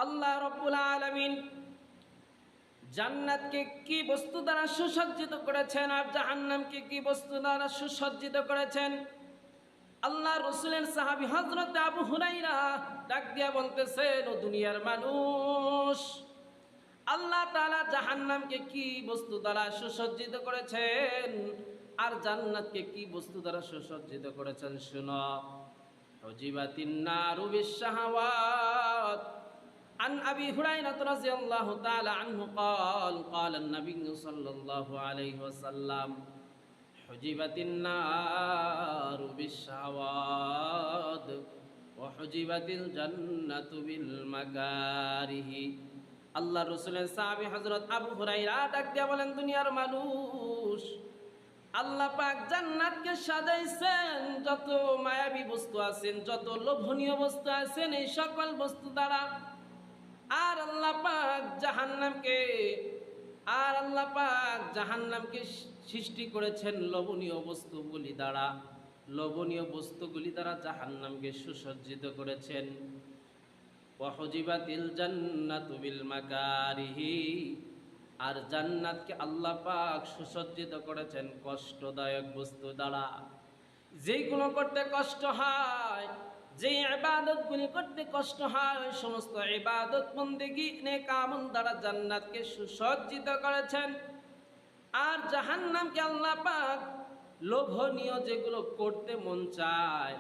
আল্লাহ রাব্বুল আলামিন জান্নাতকে কি বস্তু দ্বারা সুসজ্জিত করেছেন আর জাহান্নামকে কি বস্তু দ্বারা সুসজ্জিত করেছেন। আল্লাহ রসুলের সাহাবী হযরত আবু হুরায়রা ডাক দিয়া বলতেছেন, ও দুনিয়ার মানুষ, আল্লাহ তাআলা জাহান্নামকে কি বস্তু দ্বারা সুসজ্জিত করেছেন আর জান্নাতকে কি বস্তু দ্বারা সুসজ্জিত করেছেন শুনো। হুজিবাতিন নারু বিশ-শাহাওয়াত। عن أبي هريرة رضي الله تعالى عنه قال قال النبي صلى الله عليه وسلم حجبت النار بالشهوات وحجبت الجنة بالمكاره। আল্লাহ রসুলের সাহাবী হযরত আবু হুরায়রা ডাক দিয়া বলেন, দুনিয়ার মানুষ, আল্লাহ পাক জান্নাতকে সাজাইছেন যত মায়াবী বস্তু আছেন, যত লোভনীয় বস্তু আছেন, এই সকল বস্তু দ্বারা। আর আল্লাহ পাক জাহান্নামকে সৃষ্টি করেছেন লোভনীয় বস্তুগুলি দ্বারা। লোভনীয় বস্তুগুলি দ্বারা জাহান্নামকে সুসজ্জিত করেছেন। ওয়া হুজিবাতিল জান্নাতু বিল মাকারিহি। আর জান্নাতকে আল্লাহ পাক সুসজ্জিত করেছেন কষ্টদায়ক বস্তু দ্বারা। যেগুলো করতে কষ্ট হয়, যে ইবাদতগুলি করতে কষ্ট হয়, ওই সমস্ত ইবাদত বন্দেগী নেক আমল দ্বারা জান্নাতকে সুসজ্জিত করেছেন। আর জাহান্নামকে আল্লাহ পাক লোভনীয় যেগুলো করতে মন চায়,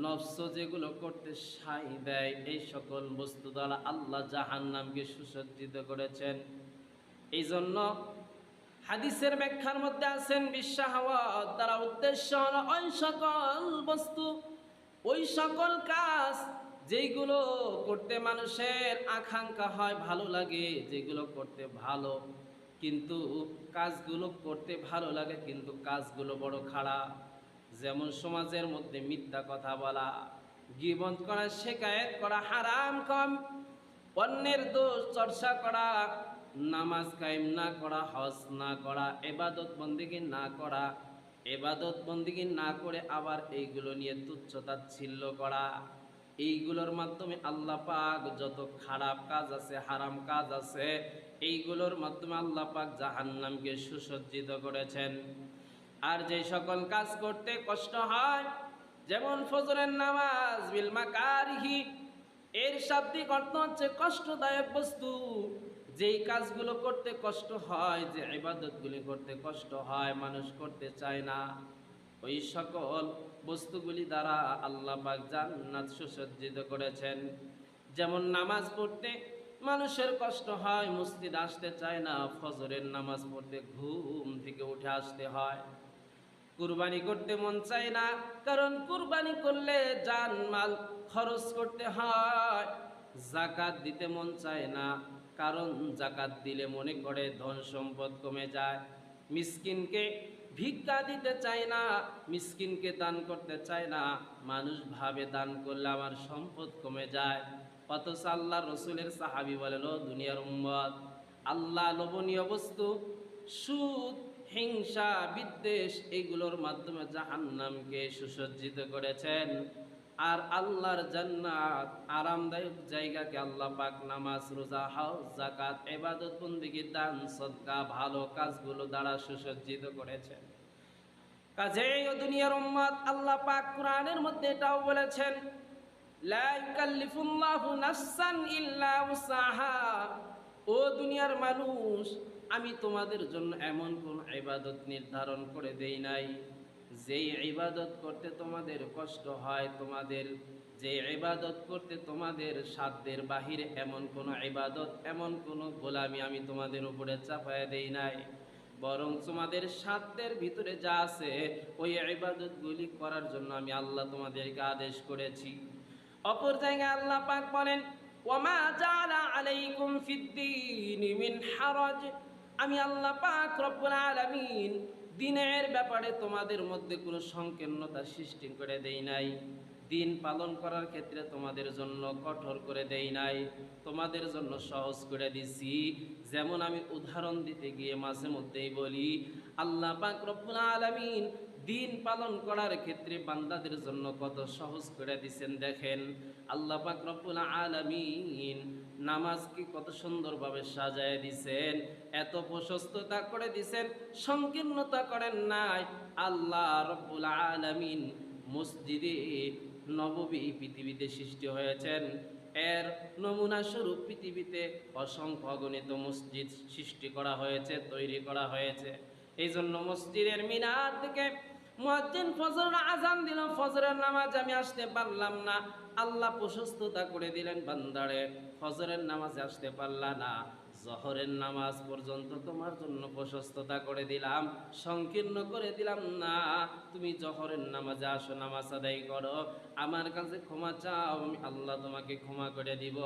নফস যেগুলো করতে সায় দেয়, এই সকল বস্তু দ্বারা আল্লাহ জাহান্নামকে সুসজ্জিত করেছেন। এই জন্য হাদিসের ব্যাখ্যার মধ্যে আছেন, বিশ-শাহাওয়াত দ্বারা উদ্দেশ্য হলো ওই সকল বস্তু, ওই সকল কাজ যেগুলো করতে মানুষের আকাঙ্ক্ষা হয়, ভালো লাগে, যেগুলো করতে ভালো, কিন্তু কাজগুলো করতে ভালো লাগে কিন্তু কাজগুলো বড় খারাপ। যেমন সমাজের মধ্যে মিথ্যা কথা বলা, গীবত করা, শিকায়েত করা, হারাম কাম, অন্যের দোষ চর্চা করা, নামাজ কায়েম না করা, হজ না করা, ইবাদত বন্দেগী না করা, ইবাদত বন্দেগী না করে আবার এইগুলো নিয়ে তুচ্ছ-তাচ্ছিল্য করা। এইগুলোর মাধ্যমে আল্লাহ পাক যত খারাপ কাজ আছে, হারাম কাজ আছে, এইগুলোর মাধ্যমে আল্লাহ পাক জাহান্নামকে সুসজ্জিত করেছেন। আর যে সকল কাজ করতে কষ্ট হয়, যেমন ফজরের নামাজ বিল মাকারিহি, এর শাব্দিক অর্থ হচ্ছে কষ্টদায়ক বস্তু। যেই কাজগুলো করতে কষ্ট হয়, যে ইবাদতগুলি করতে কষ্ট হয়, মানুষ করতে চায় না, ওই সকল বস্তুগুলি দ্বারা আল্লাহ পাক জান্নাত সুসজ্জিত করেছেন। যেমন নামাজ পড়তে মানুষের কষ্ট হয়, মসজিদ আসতে চায় না, ফজরের নামাজ পড়তে ঘুম থেকে উঠে আসতে হয়। কুরবানি করতে মন চায় না, কারণ কুরবানি করলে জান মাল খরচ করতে হয়। যাকাত দিতে মন চায় না, কারণ যাকাত দিলে মনে করে ধন সম্পদ কমে যায়। মিসকিনকে ভিক্ষা দিতে চায় না, মিসকিনকে দান করতে চায় না, মানুষ ভাবে দান করলে আমার সম্পদ কমে যায়। অথচ আল্লাহ রসুলের সাহাবী বলেন, ও দুনিয়ার উম্মত, আল্লাহ লোভনীয় বস্তু, সুদ, হিংসা, বিদ্বেষ, এইগুলোর মাধ্যমে জাহান্নামকে সুসজ্জিত করেছেন। আর আল্লাহর জান্নাত, আরামদায়ক জায়গাকে আল্লাহ পাক নামাজ, রোজা, হজ, যাকাত, ইবাদত বন্দেগী, দান, সদকা, ভালো কাজগুলো দ্বারা সুসজ্জিত করেছেন। কাজেই ও দুনিয়ার উম্মত, আল্লাহ পাক কোরআনের মধ্যে এটাও বলেছেন, লা ইউকাল্লিফুল্লাহু নাফসান ইল্লা উসাহা। ও দুনিয়ার মানুষ, আমি তোমাদের জন্য এমন কোন ইবাদত নির্ধারণ করে দেই নাই যেই ইবাদত করতে তোমাদের কষ্ট হয়, যে ইবাদত করতে তোমাদের সাধ্যের বাহিরে, এমন কোন ইবাদত, এমন কোন গোলামি আমি তোমাদের উপরে চাপায় দেই নাই। বরং তোমাদের সাধ্যের ভিতরে যা আছে ওই ইবাদতগুলি করার জন্য আমি আল্লাহ তোমাদেরকে আদেশ করেছি। অপর জায়গায় আল্লাহ পাক বলেন, ওয়ামা জাআলা আলাইকুম ফিদ্দীনি মিন হারাজ। আমি আল্লাহ পাক রব্বুল আলামিন দিনের ব্যাপারে তোমাদের মধ্যে কোনো সংকীর্ণতা সৃষ্টি করে দেই নাই। দিন পালন করার ক্ষেত্রে তোমাদের জন্য কঠোর করে দেই নাই, তোমাদের জন্য সহজ করে দিছি। যেমন আমি উদাহরণ দিতে গিয়ে মাঝে মধ্যেই বলি, আল্লাহ পাক রব্বুল আলামিন দিন পালন করার ক্ষেত্রে বান্দাদের জন্য কত সহজ করে দিয়েছেন। দেখেন, আল্লাহ পাক রব্বুল আলামিন নামাজকে কত সুন্দরভাবে সাজায় দিছেন, এত প্রশস্ততা করে দিছেন, সংকীর্ণতা করেন নাই। আল্লাহ রব্বুল আলামিন মসজিদে নববী পৃথিবীতে সৃষ্টি হয়েছেন, এর নমুনা স্বরূপ পৃথিবীতে অসংখ্য অগণিত মসজিদ সৃষ্টি করা হয়েছে, তৈরি করা হয়েছে। এই জন্য মসজিদের মিনার থেকে মুয়াজ্জিন ফজরের আজান দিল, ফজরের নামাজ আমি আসতে পারলাম না, আল্লাহ প্রশস্ততা করে দিলেন, বান্দারে ফজরের নামাজে আসতে পারলা না, জহরের নামাজ পর্যন্ত তোমার জন্য প্রশস্ততা করে দিলাম, সংকীর্ণ করে দিলাম না। তুমি জহরের নামাজে আসো, নামাজ আদায় করো, আমার কাছে ক্ষমা চাও, আমি আল্লাহ তোমাকে ক্ষমা করে দিব।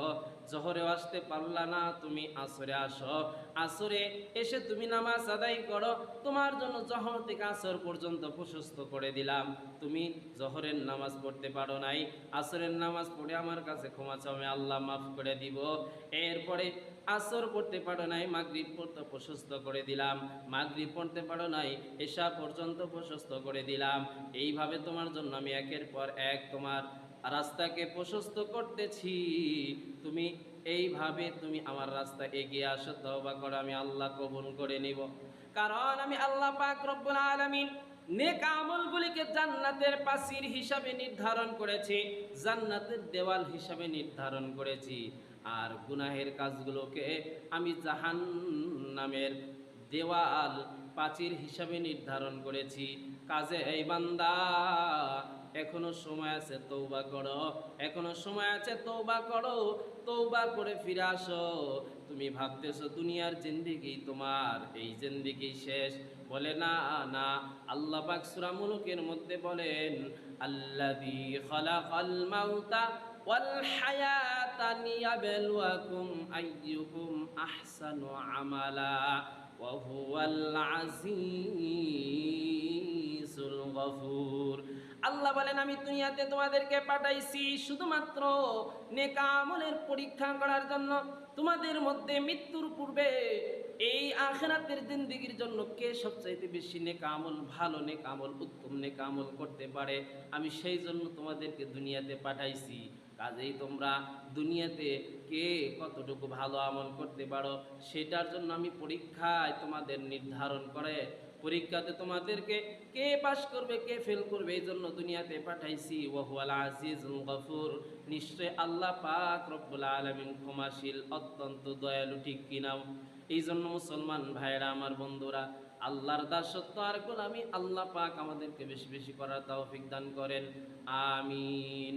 জহরেও আসতে পারলা না, তুমি আসরে আসো, আসরে এসে তুমি নামাজ আদায় করো, তোমার জন্য জহর থেকে আসর পর্যন্ত প্রশস্ত করে দিলাম। তুমি জহরের নামাজ পড়তে পারো নাই, আসরের নামাজ পড়ে আমার কাছে ক্ষমা চাও, আমি আল্লাহ মাফ করে দিব। এরপরে আসর পড়তে পারো নাই, মাগরিব পড়তে প্রশস্ত করে দিলাম, মাগরিব পড়তে পারো নাই, এশা পর্যন্ত প্রশস্ত করে দিলাম। এইভাবে তোমার জন্য আমি একের পর এক তোমার রাস্তাকে প্রশস্ত করতেছি, তুমি এইভাবে তুমি আমার রাস্তা এগিয়ে আসো, তওবা করো, আমি আল্লাহ কবুল করে নিব। কারণ আমি আল্লাহ পাক রব্বুল আলামিন নেক আমলগুলিকে জান্নাতের পাসির হিসাবে নির্ধারণ করেছি, জান্নাতের দেওয়াল হিসাবে নির্ধারণ করেছি, আর গুনাহের কাজগুলোকে আমি জাহান্নামের দেওয়াল পাচির হিসাবে নির্ধারণ করেছি। কাজে এই বান্দা, এখনো সময় আছে, তওবা করো, এখনো সময় আছে, তওবা করো, তওবা করে ফিরে আসো। তুমি ভাবতেছো দুনিয়ার জিন্দেগি তোমার, এই জিন্দেগি শেষ, বলে না না। আল্লাহ পাক সূরা মুলুকের মধ্যে বলেন, আল্লাযী খালাকাল মাউতা ওয়াল হায়াতা লিয়াবলুয়াকুম আইয়ুকুম আহসানু আমালা ওয়া হুয়াল আজিজুল গফুর। আল্লাহ বলেন, আমি দুনিয়াতে তোমাদেরকে পাঠাইছি শুধুমাত্র নেক আমলের পরীক্ষা করার জন্য। তোমাদের মধ্যে মৃত্যুর পূর্বে এই আখিরাতের জিন্দেগির জন্য কে সবচাইতে বেশি নেক আমল, ভালো নেক আমল, উত্তম নেক আমল করতে পারে, আমি সেই জন্য তোমাদেরকে দুনিয়াতে পাঠাইছি। কাজেই তোমরা দুনিয়াতে কে কতটুকু ভালো আমল করতে পারো সেটার জন্য আমি পরীক্ষায় তোমাদের নির্ধারণ করে, পরীক্ষাতে তোমাদেরকে কে পাস করবে কে ফেল করবে এই জন্য দুনিয়াতে পাঠাইছি। ওয়া হুয়াল আজিজুল গফুর, নিশ্চয় আল্লাহ পাক রব্বুল আলামিন ক্ষমাশীল, অত্যন্ত দয়ালু, ঠিক কিনা? এই জন্য মুসলমান ভাইরা, আমার বন্ধুরা, আল্লাহর দাসত্ব আর গোলামি আল্লাহ পাক আমাদেরকে বেশি বেশি করার তৌফিক দান করেন। আমিন।